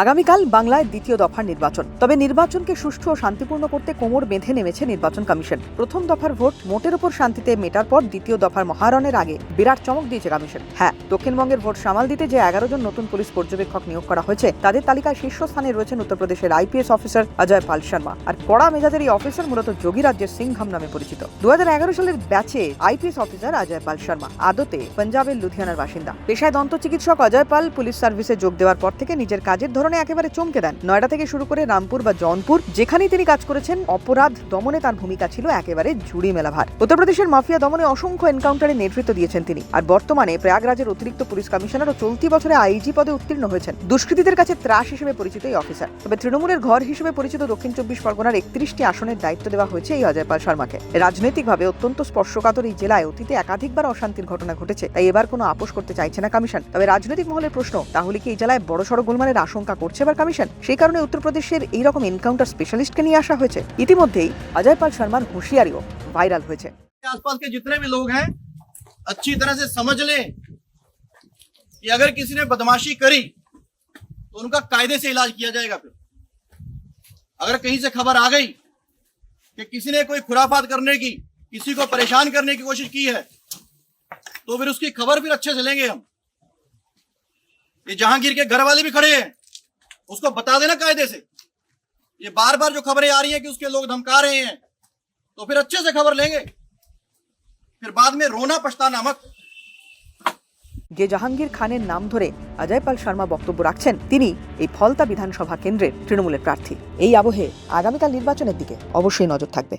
আগামীকাল বাংলায় দ্বিতীয় দফার নির্বাচন। তবে নির্বাচনকে সুষ্ঠু ও শান্তিপূর্ণ করতে কোমর বেঁধে নেমেছে নির্বাচন কমিশন। প্রথম দফার ভোট মোটের উপর শান্তিতে মেটার পর দ্বিতীয় দফার মহারণের আগে বিরাট চমক দিয়েছে কমিশন। হ্যাঁ, দক্ষিণবঙ্গের ভোট সামাল দিতে যে 11 জন নতুন পুলিশ পর্যবেক্ষক নিয়োগ করা হয়েছে তাদের তালিকায় শীর্ষস্থানে রয়েছেন উত্তরপ্রদেশের আইপিএস অফিসার অজয় পাল শর্মা। আর কড়া মেজাজের এই অফিসার মূলত যোগী রাজ্যের সিংঘম নামে পরিচিত। 2011 সালের ব্যাচে আইপিএস অফিসার অজয় পাল শর্মা আদতে পাঞ্জাবের লুধিয়ানার বাসিন্দা। পেশায় দন্ত চিকিৎসক অজয় পাল পুলিশ সার্ভিসে যোগ দেওয়ার পর থেকে নিজের কাজের ধরনে একেবারে চমকে দেন। নয়ডা থেকে শুরু করে রামপুর বা জৌনপুর যেখানেই তিনি কাজ করেছেন অপরাধ দমনে তার ভূমিকা ছিল একেবারে ঝুড়ি মেলাভার। উত্তরপ্রদেশের মাফিয়া দমনে অসংখ্য এনকাউন্টারে নেতৃত্ব দিয়েছেন তিনি। আর বর্তমানে প্রয়াগরাজের অতিরিক্ত পুলিশ কমিশনার ও চলতি বছরে আইজি পদে উত্তীর্ণ হয়েছেন। দুষ্কৃতীদের কাছে ত্রাস হিসেবে পরিচিত এই অফিসার। তবে তৃণমূলের ঘর হিসেবে পরিচিত দক্ষিণ 24 পরগনার 31টি আসনের দায়িত্ব দেওয়া হয়েছে এই অজয় পাল শর্মাকে। রাজনৈতিকভাবে অত্যন্ত স্পর্শকাতর এই জেলায় অতীতে একাধিকবার অশান্তির ঘটনা ঘটেছে, তাই এবার কোনো আপোষ করতে চাইছে না কমিশন। তবে রাজনৈতিক মহলের প্রশ্ন, তাহলে কি এই জেলায় বড়সড় গোলমালের আশঙ্কা করছে এবার কমিশন? সেই কারণে উত্তরপ্রদেশের এইরকম এনকাউন্টার স্পেশালিস্টকে নিয়ে আসা হয়েছে। ইতিমধ্যেই অজয় পাল শর্মার হুঁশিয়ারিও ভাইরাল হয়েছে। आसपास के जितने भी लोग हैं अच्छी तरह से समझ लें कि अगर किसी ने बदमाशी करी तो उनका कायदे से इलाज किया जाएगा। फिर अगर कहीं से खबर आ गई कि किसी ने कोई खुराफात करने की, किसी को परेशान करने की कोशिश की है, तो फिर उसकी खबर फिर अच्छे से लेंगे हम। ये जहांगीर के घर वाले भी खड़े हैं, उसको बता देना कायदे से। ये बार बार जो खबरें आ रही है कि उसके लोग धमका रहे हैं, तो फिर अच्छे से खबर लेंगे, फिर बाद में रोना पछताना मत। যে জাহাঙ্গীর খানের নাম ধরে অজয় পাল শর্মা বক্তব্য রাখছেন, তিনি এই ফলতা বিধানসভা কেন্দ্রের তৃণমূলের প্রার্থী। এই আবহে আগামীকাল নির্বাচনের দিকে অবশ্যই নজর থাকবে।